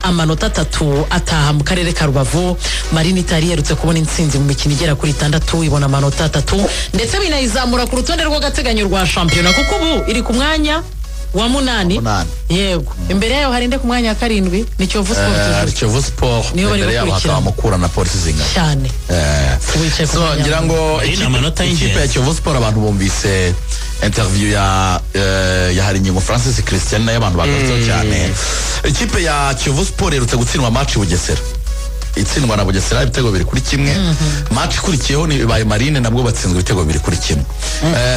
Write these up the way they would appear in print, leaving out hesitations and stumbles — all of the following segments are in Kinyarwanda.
amanota 3 ataha mu karere ka Rubavu. Marine itari yerutse kubona intsinzi mu mikino igera kuri 6 ibona amanota 3 ndetse binayizamura ku rutonde rw'agateganyo rwa shampiyona kuko ubu iri ku mwanya wa 8. Yego imbere yayo hari nde ku mwanya wa 7 ni Kiyovu Sport. Kiyovu Sport imbere yayo hakaba Mukura na Polisi Zinga cyane. So ngira ngo ikipe ya Kiyovu Sport abantu bumvise interview ya Haringingo Francis Christian nayo abantu bagarutse cyane. Ikipe ya Kiyovu Sport yerutse gutsindwa match Bugesera, itsindwa na Bugesera ibitego 2-1. Match ikurikiyeho ni baye Marine nabwo batsinzwe ibitego 2-1.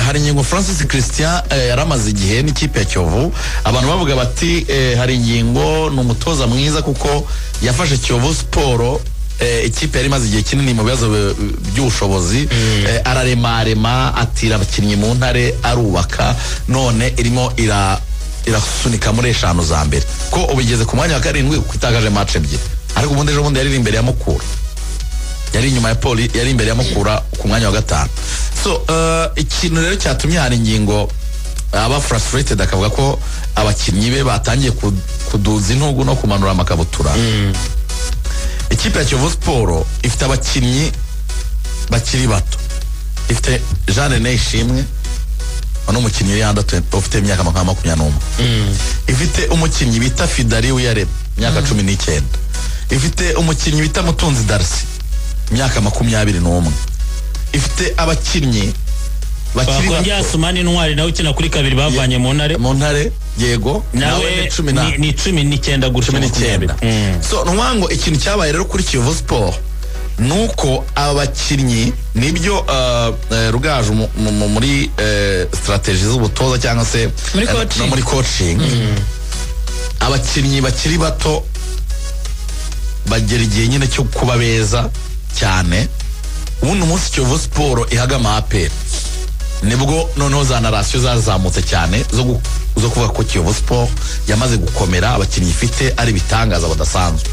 Haringingo Francis Christian yaramaze igihe n'ikipe ya Kiyovu, abantu bavuga bati Haringingo ni umutoza mwiza kuko yafashe Kiyovu Sport ikipe yari maze igihe kinini mu bibazo by'ubushobozi, araremarema atira abakinnyi mu ntare arubaka, none irimo irasunika muri 5 za mbere ko ubigeze ku mwanya wa 7 kwitagaje match ebyiri. Ariko ubundi ejo bundi yari imbere ya Mukura, yari inyuma ya Poli, yari imbere ya Mukura ku mwanya wa 5. So ikintu rero cyatumye Haringingo aba frustrated akavuga ko abakinnyi be batangiye kuduza intugu no kumanura amakabutura. Ikipe ya Kiyovu Sport ifite abakinnyi bakiri bato, ifite Jean René Ishimwe ono umukinnyi yanda ufite imyaka 21. Ifite umukinnyi bita Fidari Uyare imyaka 19. Ifite umukinnyi bita Mutunzi Darcy imyaka 21. Ifite abakinnyi bakiri bato Asumani Ntwari nawe ukina kuri 2 bavanye mu ntare yego nawe ni 19 gutyo 19. So nwango ikintu cyabaye rero kuri Kiyovu Sport nuko abakinnyi nibyo Rugaju muri strategy z'ubutoza cyangwa se no muri coaching, abakinnyi bakiri bato bagera igihe nyine cyo kuba beza cyane. Ubundi umunsi Kiyovu Sport ihagama APR nibwo noneho za narration zazamutse cyane zo kuvuga ko Kiyovu Sport yamaze gukomera, abakinnyi ifite ari bitangaza badasanzwe,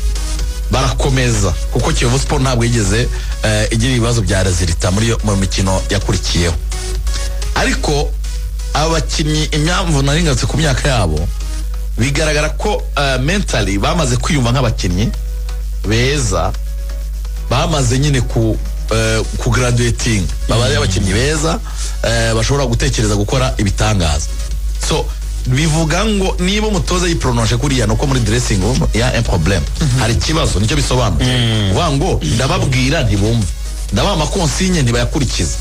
barakomeza kuko Kiyovu Sport ntabwo yigeze igira ibibazo bya resultat mu mikino yakurikiyeho. Ariko abakinnyi imyamvu naringatse ku myaka yabo bigaragara ko mentally bamaze kwiyumva nk'abakinnyi beza, bamaze nyine ku graduating, babaye abakinnyi beza bashobora gutekereza gukora ibitangaza. So bivuga ngo niba umutoza yiprononce kuriya nuko muri dressing room ya un problème, hari kibazo nicyo bisobanura. Uvuga ngo ndababwira ntibumva, ndabaha amakonsigne ntibayakurikiza.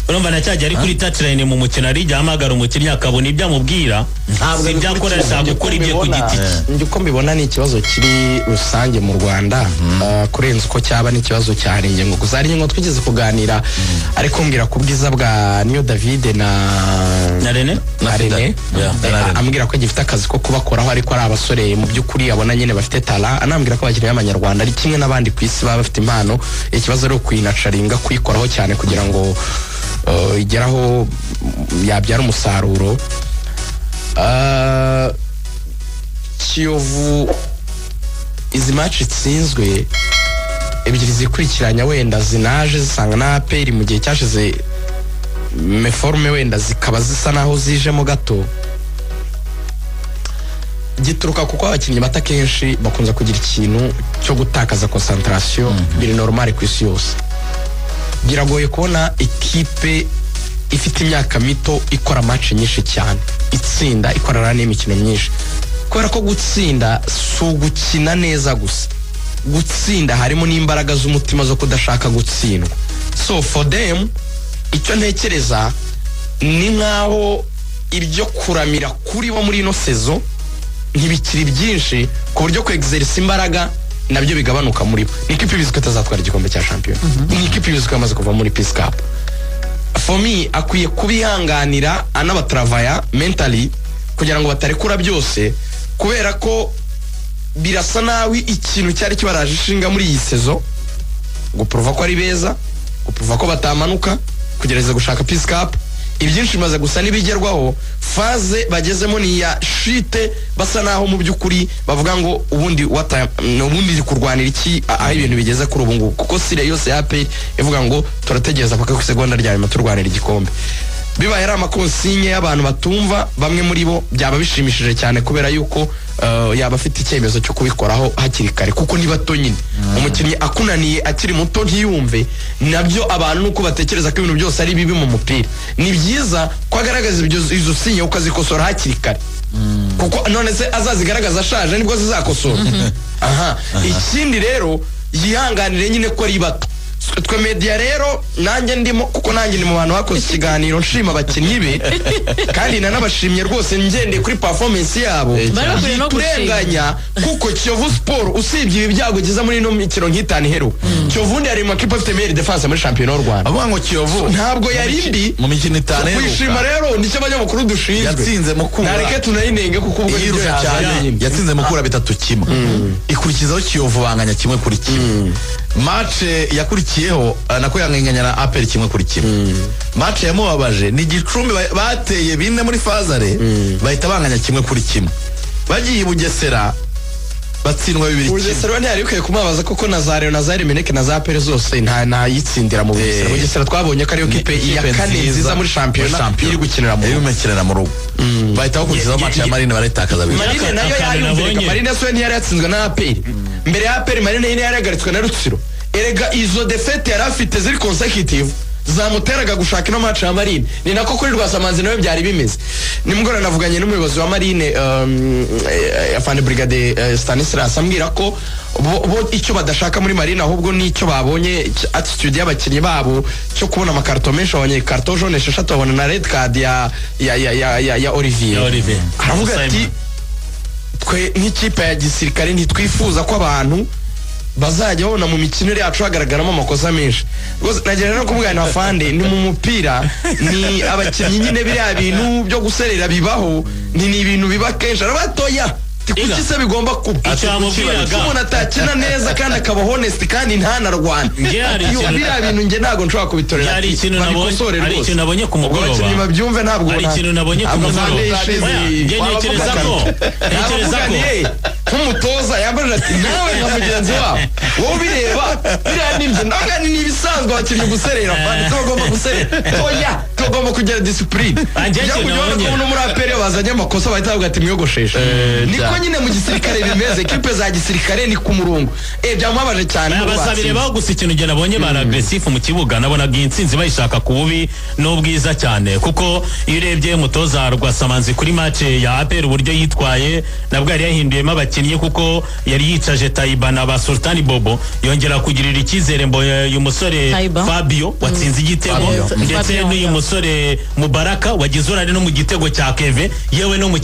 Urumva nacyajya ari kuri touchline mu mukino ari jamagara umukinnyi akabona ibyo amubwira ntabwo byakoresha gukora ibyo ku giti cye. Ndiko mbibona ni ikibazo kiri rusange mu Rwanda, kurenza uko cyaba n'ikibazo cya Haringingo. Gusa Haringingo twigeze kuganira ariko mbwira ku bwiza bwa Niyo David na Rene ambwira ko gifite akazi ko kubakoraho, ariko ari abasore mu by'ukuri abona nyine bafite talent. Anambwira ko abakinnyi b'Abanyarwanda ari kimwe n'abandi ku isi baba bafite impano, ikibazo ari kwinacaringa kwikoraho cyane kugira ngo igeraho yabyara umusaruro. Kiyovu izi match itsinzwe ebyiri zikurikiranya wenda zinaje zisanga na APR mu gihe cyashize meforme wenda zikaba zisa naho zijemo gato, gituruka kuko abakinnyi bata kenshi bakunze kugira ikintu cyo gutakaza concentration, biri normal ku isi yose. Biragoye kubona ekipe ifite imyaka mito ikora match nyinshi cyane, itsinda ikorana n'imikino myinshi, kubera ko gutsinda si ugukina neza gusa, gutsinda harimo n'imbaraga z'umutima zo kudashaka gutsindwa. So for them icyo ntekereza ni nkaho ibyo kuramira kuri bo muri ino sezo ntibikiri byinshi ku buryo ko exercise imbaraga nabyo bigabanuka muri bo. Ni ikipe bizwi ko itazatwara igikombe cya shampiyona, ni ikipe bizwi ko yamaze kuva muri Peace Cup. For me akwiye kubihanganira anabatravaya mentally kugira ngo batarekura byose, kubera ko birasa nawe ikintu cyari kibaraje ishinga muri iyi sezo guprova ko ari beza, guprova ko batamanuka, kugereza gushaka Peace Cup. Ibyinshi bimaze gusa nibigerwaho, faze bagezemo ni ya shite, basa naho mu by'ukuri bavuga ngo ubundi kurwanira iki aho ibintu bigeze kuri ubu ngubu, kuko sire yose ya APR ivuga ngo turategereza paka ku segonda rya nyuma turwanira igikombe. bibaye ari amakonsinye y'abantu batumva bamwe muri bo byaba bishimishije cyane kubera yuko yaba afite icyemezo cyo kubikoraho hakiri kare kuko ni bato nyine umukinnyi akunaniye akiri muto ntiyumve nabyo abantu nuko batekereza ko ibintu byose ari bibi mu mupira ni byiza ko agaragaza izo sinye ukazikosora hakiri kare kuko none se azazigaragaza ashaje nibwo zizakosora aha ikindi rero yihanganire nyine ko ari bato twe media rero nanjye ndimo kuko nanjye ni mu bantu bakoze ikiganiro nshima abakinnyi be kandi nanabashimye rwose ngendeye kuri performance yabo turenganya kuko Kiyovu Sport usibye ibi byago giza muri no mikino nk'itanu hero Kiyovu ndi ari mu kipe afite meilleure defense muri championnat y'u Rwanda avuga ngo Kiyovu ntabwo yarindi mu mikino itanu hero kwishima rero nicyo abanyamakuru dushinzwe yatsinze Mukura nareke tunayinenge kuko ubwo yirusha cyane yatsinze Mukura 3-1 ikurikizaho Kiyovu banganya 1-1 match yakurikiyeho nako yanganya na APR 1-1 match yamubabaje ni Gicumbi bateye bine muri fazare bahita banganya 1-1 bagiye Bugesera batsindwa 2-1 Bugesera ntiyari ukwiye kumubaza kuko Nazare Meneke na za Pere zose nta yitsindira mu Bugesera twabonye ko ariyo kipe ya kane nziza muri championnat iri gukinira mu rugo bahita bakurikizaho match ya Marine baritakaza Marine nayo yayumvika Marine so ntiyari yatsinzwe na APR mbere ya APR Marine yari yagaritswe na Rutsiro erega izo defete yari afite ziri consecutive zamuteraga gushaka ino match ya Marine ni nako kuri Rwasamanzi nawe byari bimeze nimugora navuganye n'umuyobozi wa Marine Afande Brigade Stanislas ambwira ko bo icyo badashaka muri Marine ahubwo nicyo babonye attitude y'abakinnyi babo cyo kubona amakarto menshi abonye karto jaune 6 babona na red card ya Olivier aravuga ati twe nk'ikipe ya gisirikare ntitwifuza ko abantu bazajya babona mu mikino yacu hagaragaramo amakosa menshi nagira no kumugana Afande ni mu mupira ni abakinnyi nyine biriya bintu byo guserera bibaho ni ibintu biba kenshi arabatoya kuki se bigomba kuba umuntu atakina neza kandi akaba honest kandi ntanarwana biriya bintu nge ntabwo nshobora kubitorera hari ikintu nabonye ku mugoroba abakinnyi babyumve ntabwo hari ikintu nabonye ku mugoroba ntekereza ko nk'umutoza yambaje ati nawe nka mugenzi wawe wowe bireba biriya nibyo ntabwo ni ibisanzwe abakinnyi guserera kandi tugomba guserera oya tugomba kugira discipline ujya kujya kubona muri APR bazanye amakosa bahita bavuga ati mwiyogosheshe niko nyine mu gisirikare bimeze kipe za gisirikare ni ku murongo byamubabaje cyane abasabire baho gusa ikintu nge nabonye bara aggressive mu kibuga nabonaga intsinzi bayishaka ku bubi n'ubwiza cyane kuko iyo urebye umutoza Rwasamanzi kuri match ya APR uburyo yitwaye nabwo yari yahinduyemo abakinnyi kuko yari yicaje Taiba na ba Sultani Bobo yongera kugirira icyizere uyu musore Fabio watsinze igitego ndetse n'uyu musore Mubaraka wagize urare no mu gitego cya Keve yewe no mu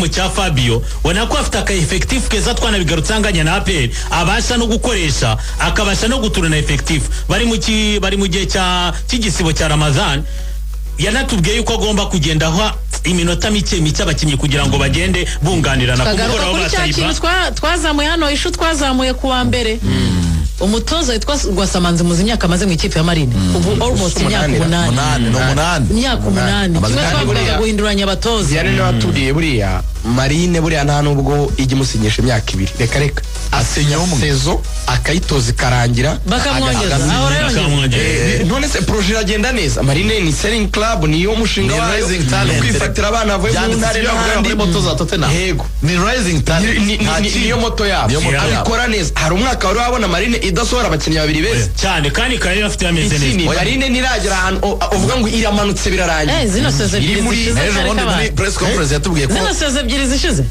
cya Fabio wana ko afite aka effective keza twanabigarutse anganya na APR abasha no gukoresha akabasha no guturana effective bari mu gihe cy'igisibo cya Ramazan yanatubwiye yuko agomba kugenda aho iminota mike abakinnyi kugira ngo bagende bunganirana ku mugoroba wa Taiba twazamuye hano ishu twazamuye kuwa mbere umutoza witwa Rwasamanzi muzi imyaka amaze mu ikipe ya Marine ubu almost imyaka 8 kimwe twavugaga guhinduranya abatoza yari n'aturiye buriya Marine buriya nta nubwo ijya imusinyisha imyaka 2 reka asenya sezo akayitoza ikarangira bakamwongeza none se projet iragenda neza Marine ni selling club niyo mushinga wayo kwifatira abana bavuye mu ntare n'abandi motoza Tottenham yego ni rising talent niyo moto yabo abikora neza hari umwaka wari wabona Marine idasohora abakinnyi babiri beza cyane kandi kare bafite ameze neza Marine niragera ahantu uvuga ngo iramanutse birarangiye zino seze iri muri press conference yatubwiye ko zino seze ebyiri zishize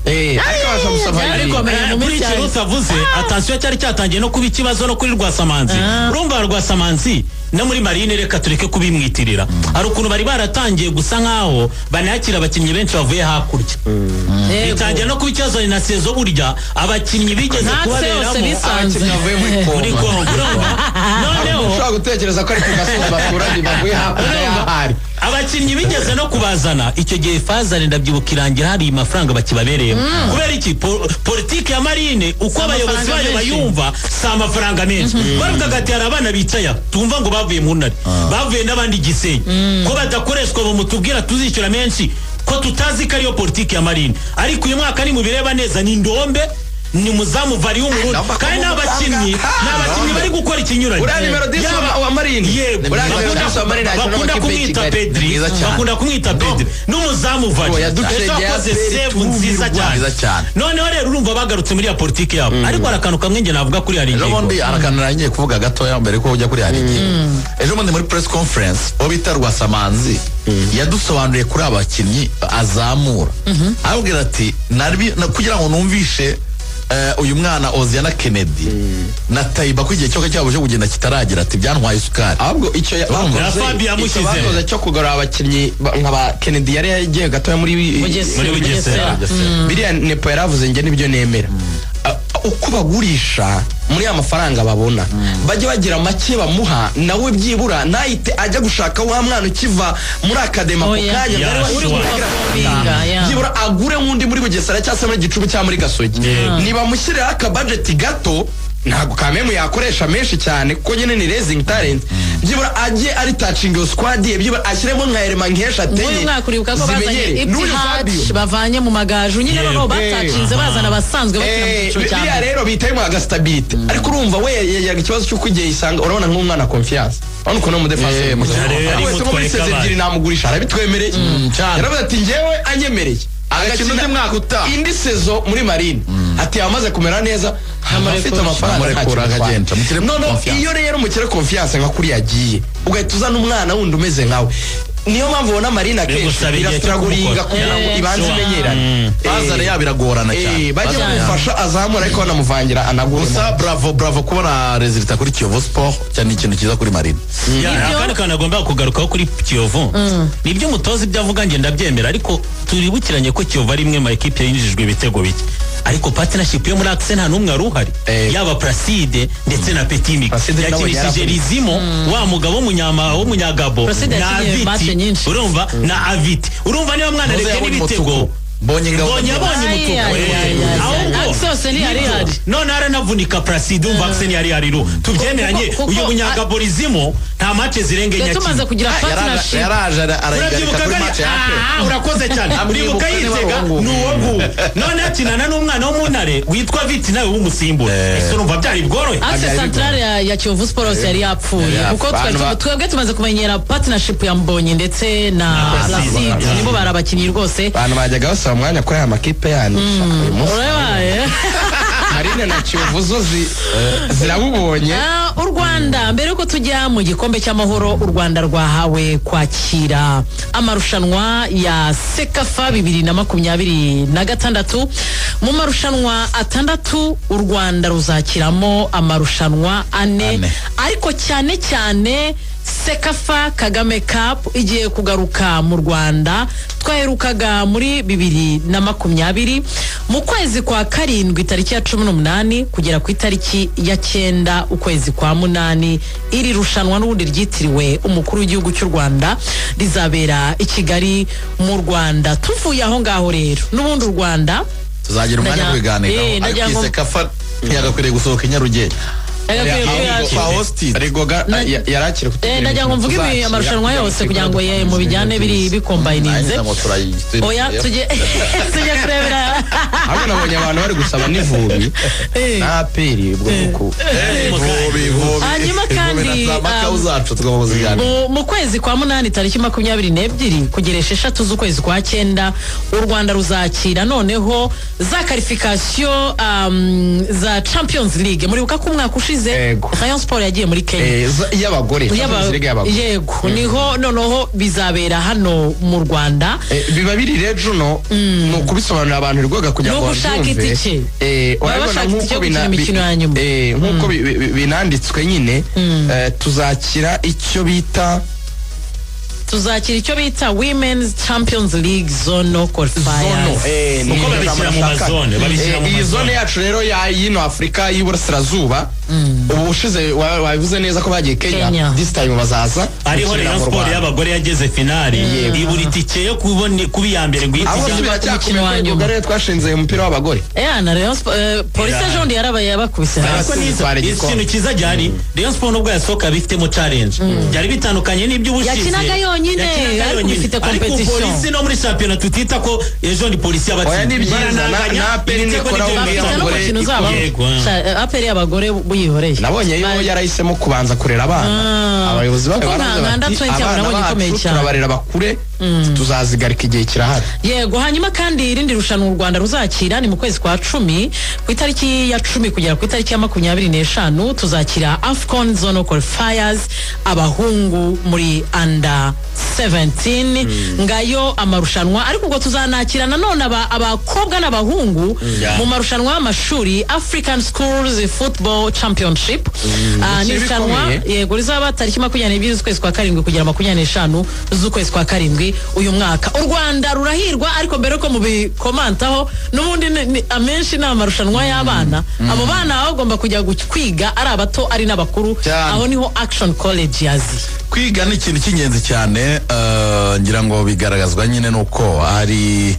ariko muri ikiruta avuze attention cyari cyatangiye no kuba ikibazo no kuri Rwasamanzi urumva Rwasamanzi no muri Marine reka tureke kubimwitirira hari ukuntu bari baratangiye gusa nkaho banakira abakinnyi benshi bavuye hakurya bitangiye no kuba ikibazo na sezo burya abakinnyi bigeze kubaberamo abakinnyi bavuye muri Kongo noneho ushobora gutekereza ko ari ku gasozi baturanye bavuye hakurya y'ahari abakinnyi bigeze no kubazana icyo gihe fazane ndabyibuka irangira hari amafaranga bakibabereyemo kubera iki politiki ya Marine uko abayobozi bayo bayumva si amafaranga menshi bavugaga ati hari abana bicaye tumva ngo bavuye mu ntare bavuye n'abandi Gisenyi ko badakoreshwa bo mutubwira tuzishyura menshi ko tutazi ko ariyo politiki ya Marine ariko uyu mwaka ni mu bireba neza ni ndombe ni muzamu vari w'umurundi kandi n'abakinnyi bari gukora ikinyuranye uriya nimero 10 wa Marine bakunda kumwita Pedri n'umuzamu vari yakoze save nziza cyane noneho rero urumva bagarutse muri ya politiki yabo ariko arakantu kamwe nge navuga kuri hari ingingo ubundi arakanura ngiye kuvuga gatoya mbere ko ujya kuri hari ingingo ejo bundi muri press conference bita Rwasamanzi yadusobanuriye kuri abakinnyi azamura arabwira ati kugira ngo numvishe uyu mwana Oziana Kennedy na Taiba ko igihe cyabo cyo kugenda kitaragira ati byantwaye isukari ahubwo icyo bakoze cyo kugarura abakinnyi nk'aba Kennedy yari yagiye gatoya muri Bugesera biriya Nepo yaravuze nge nibyo nemera uko bagurisha muri amafaranga babona bajye bagira make bamuha nawe byibura nahite ajya gushaka wa mwana ukiva muri akadema ko kanya byibura agure nk'undi muri Bugesera cyangwa se muri Gicubu cyangwa muri Gasogi niba mushyirira aka budget gato ntabwo kamemu yakoresha menshi cyane kuko nyine ni raising talent byibura ajye ari touching your squad byibura ashyiremo nka element nkesha tenye mwakuribuka ko bazanye Ibtihad bavanye mu magaju nyine bano batacinze bazana abasanzwe bakina mu cyiciro cyane biriya rero bitayemo agastability ariko urumva we yagira ikibazo cy'uko igihe isanga urabona nk'umwana confiance urabona uko no mu defense muri sezegiri namugurisha arabitwemereye yaravuze ati njyewe anyemereye agakina mwaka uta indi sezo muri Marine ati yamaze kumera neza afite amafaranga akagenda iyo rero mukire confiance nka kuri yagiye ugahita uzana umwana wundi umeze nkawe niyo mpamvu ubona Marine akenshi irastraguringa kugira ngo ibanze imenyerane bazare yabiragorana cyane bajye kumufasha azamura ariko banamuvangira anagura gusa bravo kubona resultat kuri Kiyovu Sport cyane ikintu kiza kuri Marine kandi kana agomba kugarukaho kuri Kiyovu nibyo mutoza ibyo avuga nge ndabyemera ariko turibukiranye ko Kiyovu ari imwe mu equipe yinjijwe ibitego bike ariko partnership yo muri Axe nta numwe aruhari yaba Placide ndetse na Petit Mix yakinishije Rizimo wa mugabo w'umunyagabo na Aviti urumva na Aviti urumva niyo mwana rege n'ibitego Bonye umutuku Axel ni ari none aranavunika Placide umva Axel yari ariru tubyemeranye uyu munyagabo Rizimo nta match zirenga nyaki tumaze kugira partnership yaraje arayigarika kuri match yake urakoze cyane uribuka yitega nuwo ngu none akinana n'umwana w'umunare witwa Viti nawe w'umusimbura ese urumva byari bworohe Axe central ya Kiyovu Sports yari yapfuye kuko twebwe tumaze kumenyera partnership ya Mbonye ndetse na Placide nibo barabakinnyi rwose abantu bajyaga basaba umwanya kuri aya makipe yandi Marine na Kiyovu zo zirabubonye u Rwanda mbere yuko tujya mu gikombe cy'amahoro u Rwanda rwahawe kwakira amarushanwa ya Sekafa 2026 mu marushanwa 6 u Rwanda ruzakiramo amarushanwa 4 ariko cyane Sekafa Kagame Cup igiye kugaruka mu Rwanda twaherukaga muri 2020 mu kwezi kwa 7 tariki ya 18 kugera ku itariki ya 9 ukwezi kwa 8 iri rushanwa n'ubundi ryitiriwe umukuru w'igihugu cy'u Rwanda rizabera i Kigali mu Rwanda tuvuye aho ngaho rero n'ubundi u Rwanda tuzagira umwanya wo kuganira ariko Sekafa yagakwiriye gusohoka i Nyarugenge yarakira ndagira ngo mvuge amarushanwa yose kugira ngo mu bijyane biri bikombayininze oya tujye kurebera ahubwo nabonye abantu bari gusaba n'ivubi na peri hanyuma kandi mu kwezi kwa 8 tariki 22 kugera 6 z'ukwezi kwa 9 u Rwanda ruzakira noneho za qualification za Champions League muribuka ko umwaka ushize Rayon Sport yagiye muri Kenya y'abagore yego niho noneho bizabera hano mu Rwanda biba biri rero no kubisobanurira abantu rwoga kugira ngo babyumve nkuko binanditswe nyine tuzakira icyo bita Women's Champions League Zone Qualifiers uko babishyira mu mazone iyi zone yacu rero ya yino Afrika y'Iburasirazuba ubu ushize wabivuze neza ko bagiye Kenya this time bazaza ariho Rayon Sport y'abagore yageze finali ibura itike yo kuba iya mbere ngo umukino wa nyuma rero twashinze umupira w'abagore na Rayon Sport polisi ejondi yarabaye yabakubise ikintu kiza ryari Rayon Sport nubwo yasohoka bifitemo challenge byari bitandukanye n'iby'ubushize yakinaga yonyine ariko bifite competition ariko polisi no muri championnat tutita ko ejondi polisi y'abatsinze na aperi nikora aperi y'abagore buyihoreye nabonye yo yarahisemo kubanza kurera abana abayobozi babo turabarera bakure tuzazigarika igihe kirahari yego hanyuma kandi irindi rushanwa u Rwanda ruzakira ni mu kwezi kwa 10 ku itariki ya 10 kugera ku itariki ya 25 tuzakira AFCON Zone Qualifiers abahungu muri under 17 ngayo amarushanwa ariko ubwo tuzanakira nanone abakobwa n'abahungu mu marushanwa y'amashuri African Schools Football Championship ni rushanwa yego rizaba tariki 22 z'ukwezi kwa 7 kugera 25 z'ukwezi kwa 7 uyu mwaka u Rwanda rurahirwa ariko mbere ko mubikomantaho n'ubundi amenshi n'amarushanwa y'abana abo bana bagomba kujya kwiga ari abato ari n'abakuru aho niho Action College yazi kwiga ni ikintu cy'ingenzi cyane ngira ngo bigaragazwa nyine nuko ari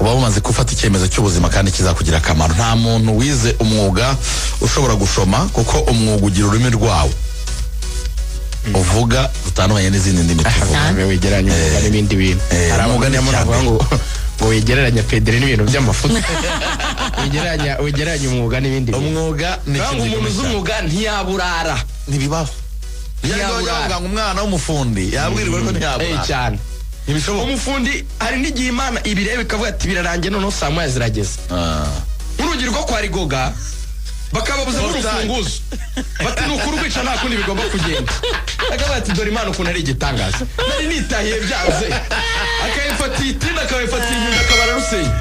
uba umaze gufata icyemezo cy'ubuzima kandi kizakugira akamaro nta muntu wize umwuga ushobora gushoma kuko umwuga ugira ururimi rwawo uvuga utandukanye n'izindi ndimi tuvuga wegeranye n'ibindi bintu hari abagani bavuga ngo wegeranya pedere n'ibintu by'amafuta wegeranya umwuga n'ibindi bintu umwuga ni umuntu z'umwuga ntiyaburara ntibibaho yavuga ngo umwana w'umufundi yabwirirwa ko ntiyaburara cyane umufundi hari n'igihe Imana ibirebe ikavuga ati birarangiye none saa moya zirageze nk'urugero rwo kwa Rigoga bakababuza n'urufunguzo bati nukuri rwica nta kundi bigomba kugenda akavuga ati dore Imana ukuntu ari igitangaza nari nitahiye byaze akayifatiye itinda akabifatiye inyuma akabara rusenya